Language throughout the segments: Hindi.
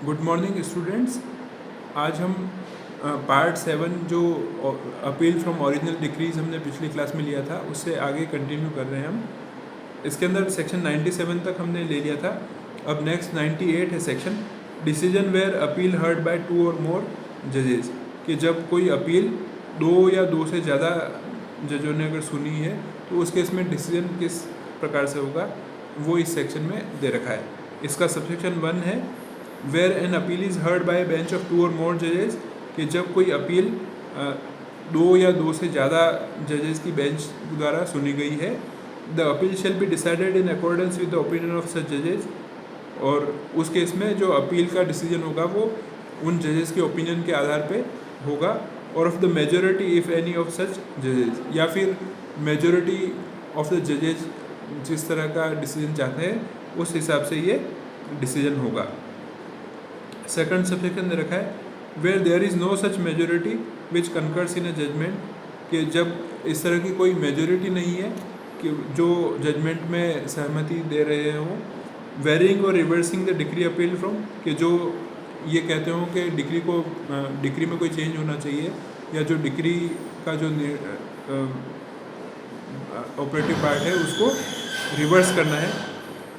Good morning students. आज हम पार्ट 7 जो अपील फ्रॉम ओरिजिनल डिक्रीज हमने पिछली क्लास में लिया था उससे आगे कंटिन्यू कर रहे हैं हम। इसके अंदर सेक्शन 97 तक हमने ले लिया था। अब नेक्स्ट 98 है section decision where appeal heard by 2 और मोर जजेस, कि जब कोई अपील 2 या 2 से ज़्यादा जजों ने अगर सुनी है तो उस केस में डिसीजन किस प्रकार से होगा वो इस सेक्शन में दे रखा है। इसका सबसेक्शन 1 है where an appeal is heard by bench of 2 और मोर जजेस, कि जब कोई अपील 2 या 2 से ज़्यादा जजेस की बेंच द्वारा सुनी गई है। The appeal shell be decided in accordance with the opinion of such जजेस, और उस केस में जो अपील का डिसीजन होगा वो उन जजेस के ओपिनियन के आधार पे होगा, और of the majority if any of such जजेस, या फिर मेजोरिटी ऑफ द जजेस जिस तरह का डिसीजन चाहते हैं उस हिसाब से ये डिसीजन होगा। सेकंड सबसेक्शन दे रखा है where there is no such majority which concurs in a judgment, कि जब इस तरह की कोई मेजोरिटी नहीं है कि जो जजमेंट में सहमति दे रहे हों। वेरिंग और reversing the decree appeal from, कि जो ये कहते हों कि डिक्री में कोई चेंज होना चाहिए, या जो डिक्री का जो ऑपरेटिव पार्ट है उसको रिवर्स करना है,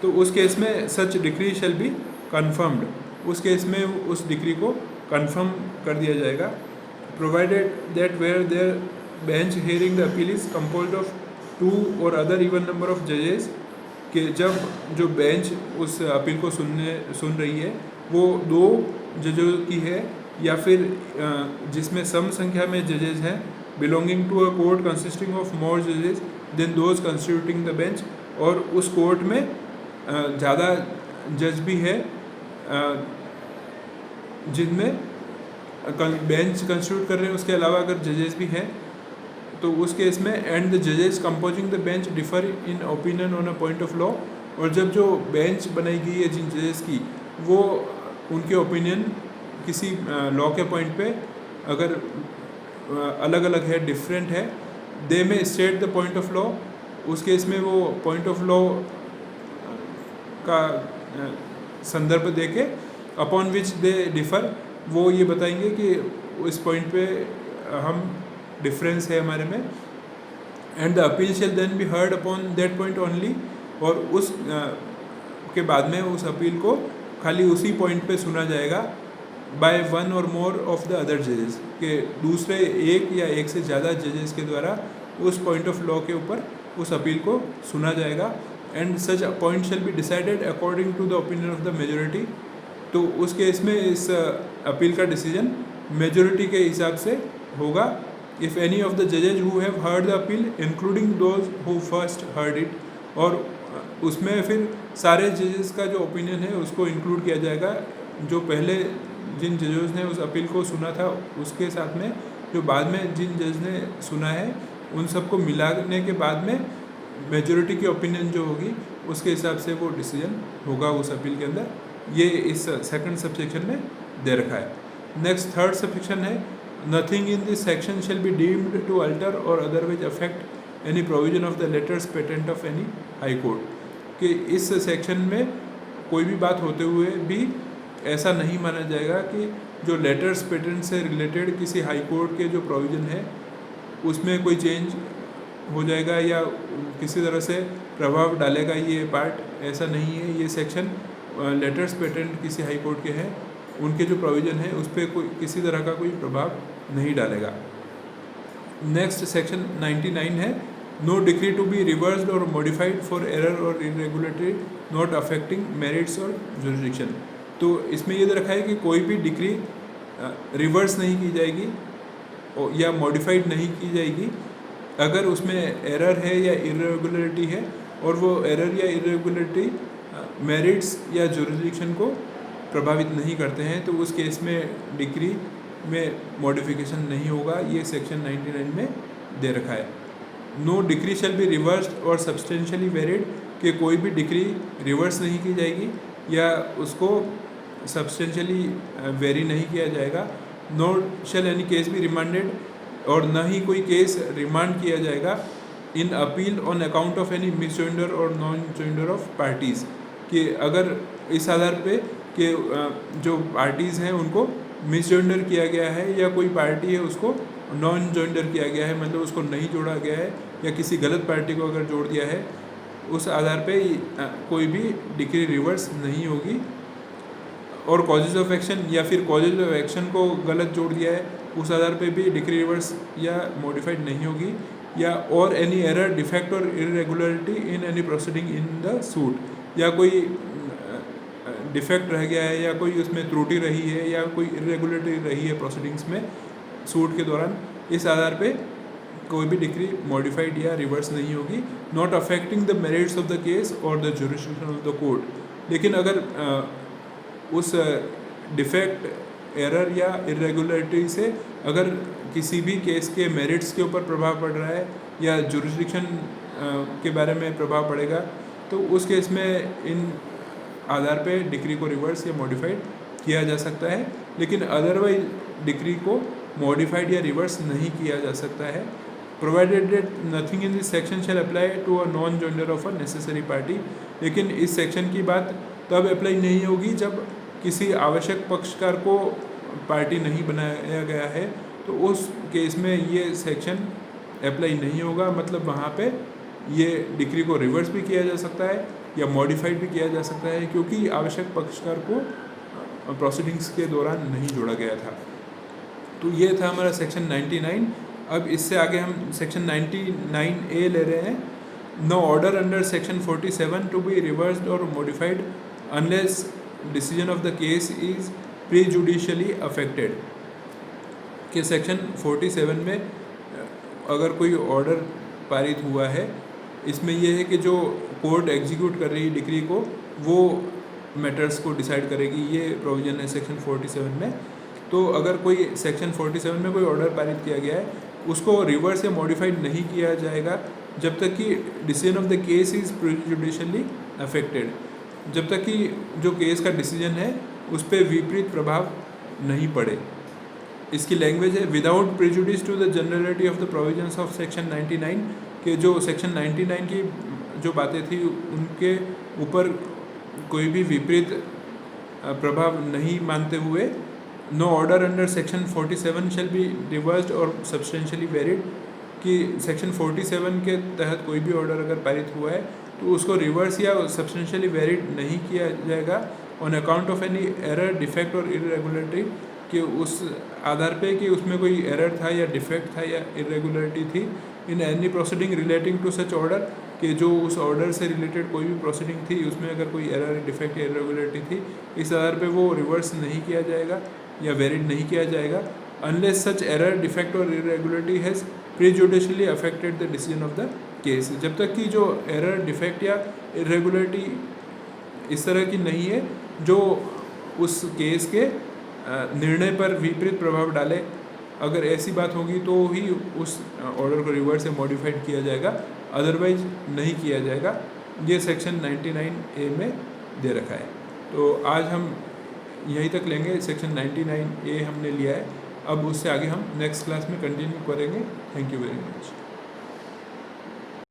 तो उस केस में such decree shall be confirmed, उस केस में उस डिक्री को कन्फर्म कर दिया जाएगा। Provided that where there bench hearing the appeal is composed of 2 और अदर इवन नंबर ऑफ जजेस, कि जब जो बेंच उस अपील को सुन रही है वो 2 जजों की है, या फिर जिसमें सम संख्या में जजेस हैं, belonging to a court consisting of more जजेस than those constituting the bench, और उस कोर्ट में ज़्यादा जज भी है जिनमें बेंच कंस्टिट्यूट कर रहे हैं, उसके अलावा अगर जजेस भी हैं तो उस केस में एंड द जजेस composing the bench differ in opinion on a point of law, और जब जो बेंच बनाई गई है जिन जजेस की वो उनके ओपिनियन किसी लॉ के पॉइंट पे अगर अलग अलग है, डिफरेंट है, दे में state the point of law, उस केस में वो पॉइंट ऑफ लॉ का संदर्भ देके अपॉन विच दे डिफ़र, वो ये बताएंगे कि इस पॉइंट पे हम डिफरेंस है हमारे में, and the appeal shall then be heard upon that point only, और उस के बाद में उस अपील को खाली उसी पॉइंट पे सुना जाएगा बाय 1 और मोर ऑफ द अदर जजेस, के दूसरे एक या एक से ज़्यादा जजेस के द्वारा उस पॉइंट ऑफ लॉ के ऊपर उस अपील को सुना जाएगा। And such point shall be decided according to the opinion of the majority, तो उस केस में इस अपील का डिसीजन मेजोरिटी के हिसाब से होगा। इफ़ एनी ऑफ द जजेज who have heard the appeal including those who first heard it, और उसमें फिर सारे जजेस का जो ओपिनियन है उसको इंक्लूड किया जाएगा, जो पहले जिन जजेस ने उस अपील को सुना था उसके साथ में जो बाद में जिन जज ने सुना है उन सबको मिलाने के बाद में मेजोरिटी की ओपिनियन जो होगी उसके हिसाब से वो डिसीजन होगा उस अपील के अंदर। ये इस सेकंड सबसेक्शन में दे रखा है। नेक्स्ट थर्ड सबसेक्शन है nothing in this section shall be deemed to alter or otherwise affect any provision of the letters patent of any high court, कि इस सेक्शन में कोई भी बात होते हुए भी ऐसा नहीं माना जाएगा कि जो लेटर्स पेटेंट से रिलेटेड किसी हाई कोर्ट के जो प्रोविज़न है उसमें कोई चेंज हो जाएगा या किसी तरह से प्रभाव डालेगा ये पार्ट, ऐसा नहीं है। ये सेक्शन लेटर्स पेटेंट किसी हाई कोर्ट के हैं उनके जो प्रोविज़न है उस पर कोई किसी तरह का कोई प्रभाव नहीं डालेगा। नेक्स्ट सेक्शन 99 है no decree to be reversed और मॉडिफाइड फॉर एरर और इरेगुलरिटी नॉट अफेक्टिंग मेरिट्स और जुरिडिक्शन, तो इसमें ये दे रखा है कि कोई भी डिक्री रिवर्स नहीं की जाएगी या मॉडिफाइड नहीं की जाएगी अगर उसमें एरर है या इरेगुलरिटी है, और वो एरर या इरेगुलरिटी मेरिट्स या जुरिडिक्शन को प्रभावित नहीं करते हैं, तो उस केस में डिक्री में मॉडिफिकेशन नहीं होगा। ये सेक्शन 99 में दे रखा है। No decree shall be reversed और सब्सटेंशियली वेरिड, कि कोई भी डिक्री रिवर्स नहीं की जाएगी या उसको सब्सटेंशियली वेरी नहीं किया जाएगा। Nor shall any case be remanded, और न ही कोई केस रिमांड किया जाएगा in appeal on account of any misjoinder or non joinder of parties, कि अगर इस आधार पे कि जो पार्टीज़ हैं उनको मिसजेंडर किया गया है या कोई पार्टी है उसको नॉन जेंडर किया गया है, मतलब उसको नहीं जोड़ा गया है, या किसी गलत पार्टी को अगर जोड़ दिया है, उस आधार पे कोई भी डिक्री रिवर्स नहीं होगी। और कॉजेज ऑफ एक्शन या फिर कॉजेज ऑफ एक्शन को गलत जोड़ दिया है, उस आधार पे भी डिक्री रिवर्स या मॉडिफाइड नहीं होगी। या और any error, defect or irregularity in any proceeding in the suit, या कोई डिफेक्ट रह गया है या कोई उसमें त्रुटि रही है या कोई इरेगुलरिटी रही है प्रोसीडिंग्स में सूट के दौरान, इस आधार पे कोई भी डिक्री मॉडिफाइड या रिवर्स नहीं होगी। Not affecting the merits of the case or the jurisdiction of the court. लेकिन अगर उस डिफेक्ट, एरर या इरेगुलरिटी से अगर किसी भी केस के मेरिट्स के ऊपर प्रभाव पड़ रहा है या जुरिस्डिक्शन के बारे में प्रभाव पड़ेगा, तो उस केस में इन आधार पे डिक्री को रिवर्स या मॉडिफाइड किया जा सकता है। लेकिन अदरवाइज डिक्री को मॉडिफाइड या रिवर्स नहीं किया जा सकता है, provided that nothing in this section shall apply to a non joinder of a necessary party. लेकिन इस सेक्शन की बात तब अप्लाई नहीं होगी जब किसी आवश्यक पक्षकार को पार्टी नहीं बनाया गया है, तो उस केस में ये सेक्शन अप्लाई नहीं होगा। मतलब वहाँ पे ये डिक्री को रिवर्स भी किया जा सकता है या मॉडिफाइड भी किया जा सकता है, क्योंकि आवश्यक पक्षकार को प्रोसीडिंग्स के दौरान नहीं जोड़ा गया था। तो ये था हमारा सेक्शन 99। अब इससे आगे हम सेक्शन 99A ले रहे हैं। No order under section 47 to be reversed और modified unless decision of the case is prejudicially affected. कि सेक्शन 47 में अगर कोई ऑर्डर पारित हुआ है, इसमें यह है कि जो कोर्ट एग्जीक्यूट कर रही है डिक्री को, वो मैटर्स को डिसाइड करेगी। ये प्रोविज़न है सेक्शन 47 में। तो अगर कोई सेक्शन 47 में कोई ऑर्डर पारित किया गया है, उसको रिवर्स या मॉडिफाइड नहीं किया जाएगा जब तक कि decision of the case is prejudicially affected, जब तक कि जो केस का डिसीजन है उस पर विपरीत प्रभाव नहीं पड़े। इसकी लैंग्वेज है without prejudice to the generality of the provisions of section 99, के जो सेक्शन 99 की जो बातें थी उनके ऊपर कोई भी विपरीत प्रभाव नहीं मानते हुए no order under section 47 shall be reversed और सब्सटेंशियली वेरिड, कि सेक्शन 47 के तहत कोई भी ऑर्डर अगर पारित हुआ है तो उसको रिवर्स या सब्सटेंशियली वेरिड नहीं किया जाएगा on account of any error, defect or irregularity, कि उस आधार पे कि उसमें कोई एरर था या डिफेक्ट था या इरेगुलरिटी थी in any proceeding relating to such order, कि जो उस ऑर्डर से रिलेटेड कोई भी प्रोसीडिंग थी उसमें अगर कोई एरर, डिफेक्ट या इरेगुलरिटी थी, इस आधार पे वो रिवर्स नहीं किया जाएगा या वेरिड नहीं किया जाएगा unless such error, defect or irregularity has prejudicially affected the decision of the case. जब तक कि जो एरर, डिफेक्ट या इरेगुलरिटी इस तरह की नहीं है जो उस केस के निर्णय पर विपरीत प्रभाव डाले, अगर ऐसी बात होगी तो ही उस ऑर्डर को रिवर्स या मॉडिफाइड किया जाएगा, अदरवाइज नहीं किया जाएगा। ये सेक्शन 99A में दे रखा है। तो आज हम यहीं तक लेंगे, सेक्शन 99A हमने लिया है। अब उससे आगे हम नेक्स्ट क्लास में कंटिन्यू करेंगे। Thank you very much.